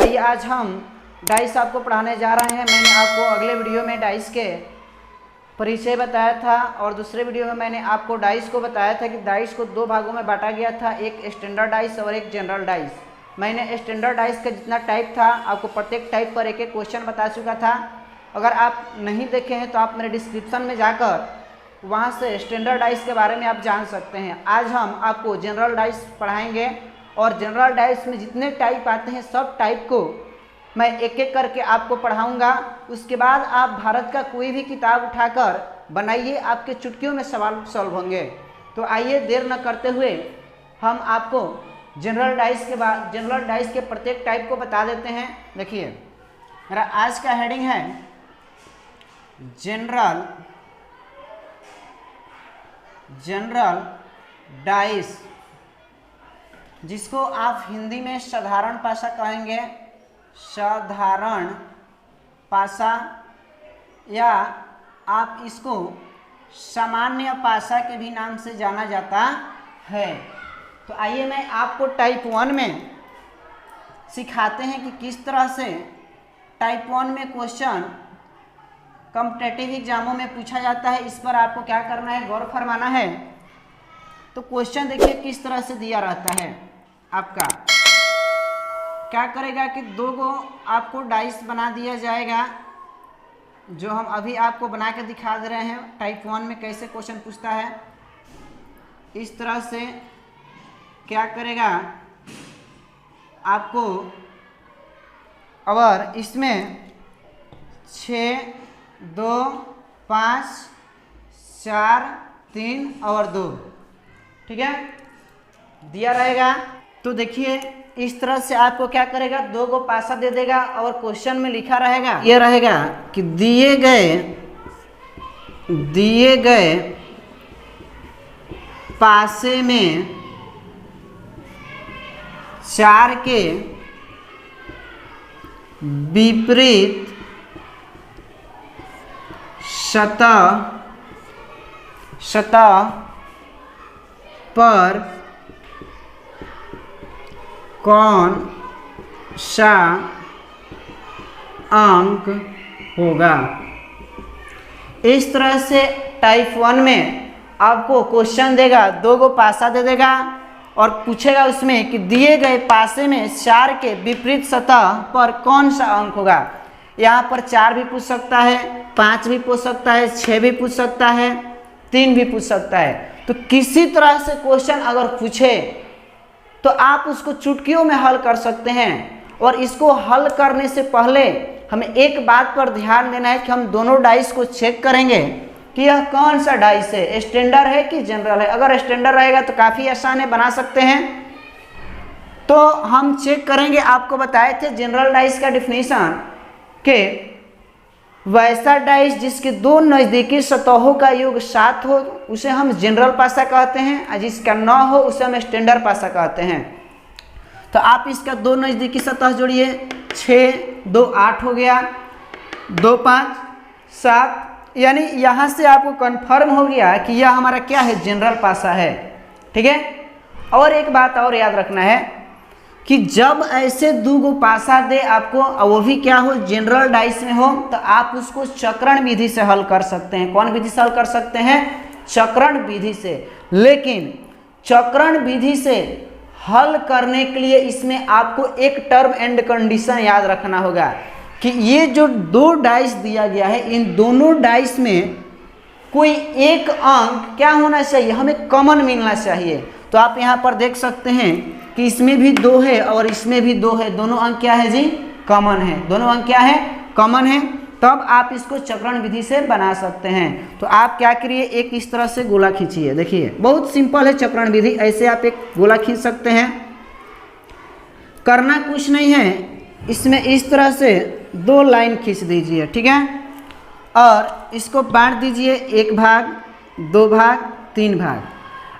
आइए आज हम डाइस आपको पढ़ाने जा रहे हैं। मैंने आपको अगले वीडियो में डाइस के परिचय बताया था और दूसरे वीडियो में मैंने आपको डाइस को बताया था कि डाइस को दो भागों में बांटा गया था, एक स्टैंडर्ड डाइस और एक जनरल डाइस। मैंने स्टैंडर्ड डाइस का जितना टाइप था आपको प्रत्येक टाइप पर एक एक क्वेश्चन बता चुका था। अगर आप नहीं देखे हैं तो आप मेरे डिस्क्रिप्शन में जाकर वहाँ से स्टैंडर्ड डाइस के बारे में आप जान सकते हैं। आज हम आपको जनरल डाइस पढ़ाएंगे और जनरल डाइस में जितने टाइप आते हैं सब टाइप को मैं एक एक करके आपको पढ़ाऊंगा। उसके बाद आप भारत का कोई भी किताब उठाकर बनाइए, आपके चुटकियों में सवाल सॉल्व होंगे। तो आइए देर न करते हुए हम आपको जनरल डाइस के प्रत्येक टाइप को बता देते हैं। देखिए मेरा आज का हेडिंग है जनरल डाइस, जिसको आप हिंदी में साधारण पासा कहेंगे, साधारण पासा, या आप इसको सामान्य पासा के भी नाम से जाना जाता है। तो आइए मैं आपको टाइप 1 में सिखाते हैं कि किस तरह से टाइप 1 में क्वेश्चन कॉम्पिटिटिव एग्जामों में पूछा जाता है। इस पर आपको क्या करना है, गौर फरमाना है। तो क्वेश्चन देखिए किस तरह से दिया रहता है। आपका क्या करेगा कि दो गो आपको डाइस बना दिया जाएगा, जो हम अभी आपको बना के दिखा दे रहे हैं। टाइप 1 में कैसे क्वेश्चन पूछता है, इस तरह से क्या करेगा आपको, और इसमें 6, 2, 5, 4, 3 और 2, ठीक है, दिया रहेगा। तो देखिए इस तरह से आपको क्या करेगा, दो गो पासा दे देगा और क्वेश्चन में लिखा रहेगा, ये रहेगा कि दिए गए पासे में 4 के विपरीत सतह पर कौन सा अंक होगा। इस तरह से टाइप 1 में आपको क्वेश्चन देगा, दो गो पासा दे देगा और पूछेगा उसमें कि दिए गए पासे में 4 के विपरीत सतह पर कौन सा अंक होगा। यहाँ पर 4 भी पूछ सकता है, 5 भी पूछ सकता है, 6 भी पूछ सकता है, 3 भी पूछ सकता है। तो किसी तरह से क्वेश्चन अगर पूछे तो आप उसको चुटकियों में हल कर सकते हैं। और इसको हल करने से पहले हमें एक बात पर ध्यान देना है कि हम दोनों डाइस को चेक करेंगे कि यह कौन सा डाइस है, स्टैंडर्ड है कि जनरल है। अगर स्टैंडर्ड रहेगा तो काफ़ी आसान है, बना सकते हैं। तो हम चेक करेंगे, आपको बताए थे जनरल डाइस का डिफिनीशन के वैसा डाइस जिसके दो नज़दीकी सतहों का योग 7 हो उसे हम जनरल पासा कहते हैं, और जिसका 9 हो उसे हम स्टैंडर्ड पासा कहते हैं। तो आप इसका दो नज़दीकी सतह जोड़िए, 6, 2, 8 हो गया, 2, 5, 7, यानी यहाँ से आपको कंफर्म हो गया कि यह हमारा क्या है, जनरल पासा है, ठीक है। और एक बात और याद रखना है कि जब ऐसे दो गो पासा दे आपको और वो भी क्या हो, जनरल डाइस में हो, तो आप उसको चक्रण विधि से हल कर सकते हैं। कौन विधि से हल कर सकते हैं, चक्रण विधि से। लेकिन चक्रण विधि से हल करने के लिए इसमें आपको एक टर्म एंड कंडीशन याद रखना होगा कि ये जो दो डाइस दिया गया है, इन दोनों डाइस में कोई एक अंक क्या होना चाहिए, हमें कॉमन मिलना चाहिए। तो आप यहाँ पर देख सकते हैं कि इसमें भी 2 है और इसमें भी 2 है, दोनों अंक क्या है जी, कॉमन है। दोनों अंक क्या है, कॉमन है। तब आप इसको चक्रण विधि से बना सकते हैं। तो आप क्या करिए, एक इस तरह से गोला खींचिए। देखिए बहुत सिंपल है चक्रण विधि, ऐसे आप एक गोला खींच सकते हैं। करना कुछ नहीं है, इसमें इस तरह से 2 लाइन खींच दीजिए, ठीक है, और इसको बांट दीजिए, 1 भाग, 2 भाग, 3 भाग।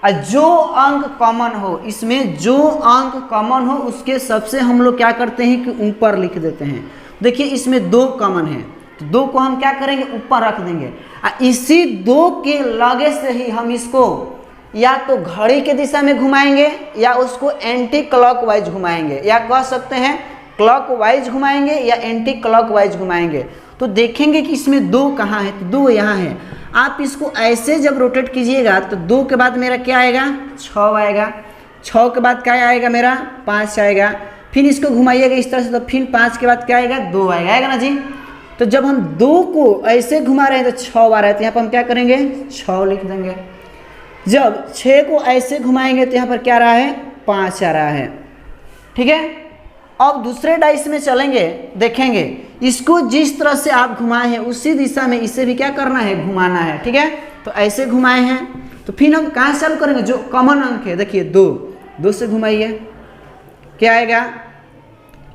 और जो अंक कॉमन हो, इसमें जो अंक कॉमन हो उसके सबसे हम लोग क्या करते हैं कि ऊपर लिख देते हैं। देखिए इसमें 2 कॉमन है, तो 2 को हम क्या करेंगे, ऊपर रख देंगे। इसी 2 के लगे से ही हम इसको या तो घड़ी के दिशा में घुमाएंगे या उसको एंटी क्लॉकवाइज घुमाएंगे, या कह सकते हैं क्लॉकवाइज घुमाएंगे या एंटी क्लॉकवाइज घुमाएंगे। तो देखेंगे कि इसमें 2 कहाँ है, तो 2 यहाँ है। आप इसको ऐसे जब रोटेट कीजिएगा तो 2 के बाद मेरा क्या आएगा, 6 आएगा। 6 के बाद क्या आएगा मेरा, 5 आएगा। फिर इसको घुमाइएगा इस तरह से, तो फिर 5 के बाद क्या आएगा, 2 आएगा ना जी। तो जब हम 2 को ऐसे घुमा रहे हैं तो 6 आ रहा है, तो यहाँ पर हम क्या करेंगे, 6 लिख देंगे। जब 6 को ऐसे घुमाएंगे तो यहाँ पर क्या आ रहा है, 5 आ रहा है। ठीक है। अब दूसरे डाइस में चलेंगे, देखेंगे इसको जिस तरह से आप घुमाए हैं उसी दिशा में इसे भी क्या करना है, घुमाना है। ठीक है। तो ऐसे घुमाए हैं, तो फिर हम कहाँ चालू करेंगे, जो कॉमन अंक है, देखिए 2 से घुमाइए, क्या आएगा,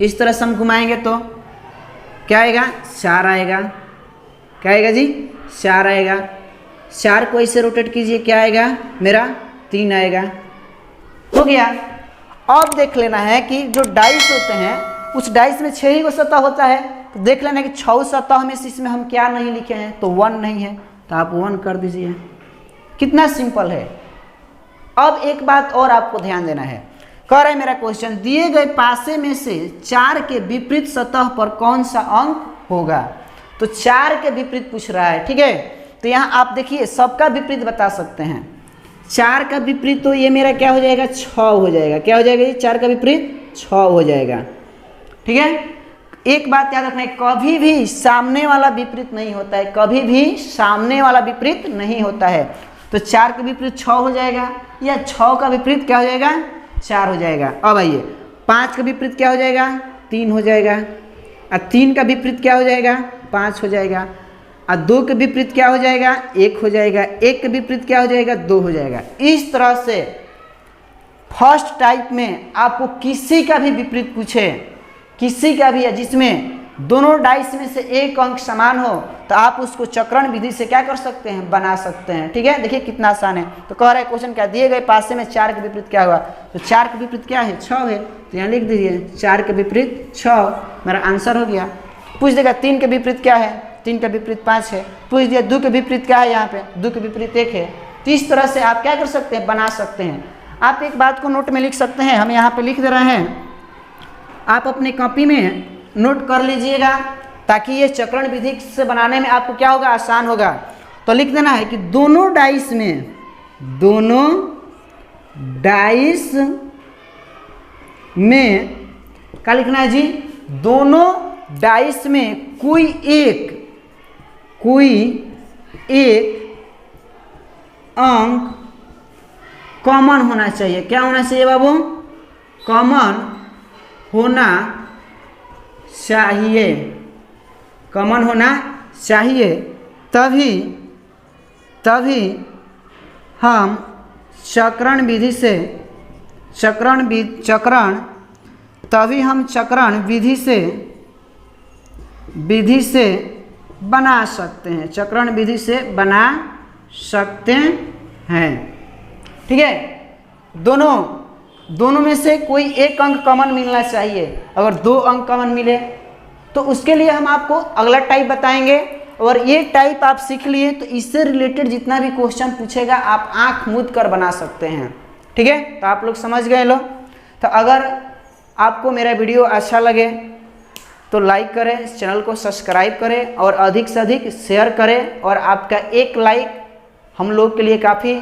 इस तरह से हम घुमाएंगे तो क्या आएगा, 4 आएगा। क्या आएगा जी, 4 आएगा। 4 को ऐसे रोटेट कीजिए, क्या आएगा मेरा, 3 आएगा। हो गया। अब देख लेना है कि जो डाइस होते हैं उस डाइस में 6 ही को सतह होता है, तो देख लेना है कि 6 सतह में से इसमें हम क्या नहीं लिखे हैं, तो 1 नहीं है, तो आप 1 कर दीजिए। कितना सिंपल है। अब एक बात और आपको ध्यान देना है, कह रहा है मेरा क्वेश्चन, दिए गए पासे में से 4 के विपरीत सतह पर कौन सा अंक होगा। तो 4 के विपरीत पूछ रहा है। ठीक है। तो यहाँ आप देखिए सबका विपरीत बता सकते हैं। 4 का विपरीत तो ये मेरा क्या हो जाएगा, 6 हो जाएगा। क्या हो जाएगा ये, 4 का विपरीत 6 हो जाएगा। ठीक है। एक बात याद रखना है, कभी भी सामने वाला विपरीत नहीं होता है, कभी भी सामने वाला विपरीत नहीं होता है। तो 4 का विपरीत 6 हो जाएगा, या 6 का विपरीत क्या हो जाएगा, 4 हो जाएगा। अब आइए 5 का विपरीत क्या हो जाएगा, 3 हो जाएगा। और 3 का विपरीत क्या हो जाएगा, 5 हो जाएगा। और 2 के विपरीत क्या हो जाएगा, 1 हो जाएगा। 1 के विपरीत क्या हो जाएगा, 2 हो जाएगा। इस तरह से फर्स्ट टाइप में आपको किसी का भी विपरीत पूछे, किसी का भी है जिसमें दोनों डाइस में से एक अंक समान हो, तो आप उसको चक्रण विधि से क्या कर सकते हैं, बना सकते हैं। ठीक है। देखिए कितना आसान है। तो कह रहा है क्वेश्चन क्या, दिए गए पासे में 4 के विपरीत क्या हुआ, तो 4 के विपरीत क्या है, 6 है। तो यहाँ लिख दीजिए 4 के विपरीत 6, मेरा आंसर हो गया। पूछ देगा 3 के विपरीत क्या है, 3 के विपरीत 5 है। पूछ दिया 2 के विपरीत क्या है, यहाँ पे 2 के विपरीत 1 है। तो इस तरह से आप क्या कर सकते हैं, बना सकते हैं। आप एक बात को नोट में लिख सकते हैं, हम यहाँ पे लिख दे रहे हैं, आप अपनी कॉपी में नोट कर लीजिएगा, ताकि ये चक्रण विधि से बनाने में आपको क्या होगा, आसान होगा। तो लिख देना है कि दोनों डाइस में क्या लिखना है जी, दोनों डाइस में कोई एक अंक कॉमन होना चाहिए। क्या होना चाहिए बाबू, कॉमन होना चाहिए, कॉमन होना चाहिए। तभी हम चक्रण विधि से बना सकते हैं, चक्रण विधि से बना सकते हैं। ठीक है। दोनों में से कोई एक अंक कॉमन मिलना चाहिए। अगर 2 अंक कॉमन मिले तो उसके लिए हम आपको अगला टाइप बताएंगे, और ये टाइप आप सीख लिए तो इससे रिलेटेड जितना भी क्वेश्चन पूछेगा आप आंख मूंद कर बना सकते हैं। ठीक है। तो आप लोग समझ गए लो। तो अगर आपको मेरा वीडियो अच्छा लगे तो लाइक करें, इस चैनल को सब्सक्राइब करें और अधिक से अधिक शेयर करें। और आपका एक लाइक हम लोग के लिए काफ़ी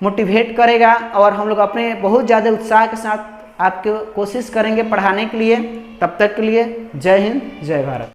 मोटिवेट करेगा, और हम लोग अपने बहुत ज़्यादा उत्साह के साथ आपको कोशिश करेंगे पढ़ाने के लिए। तब तक के लिए जय हिंद, जय भारत।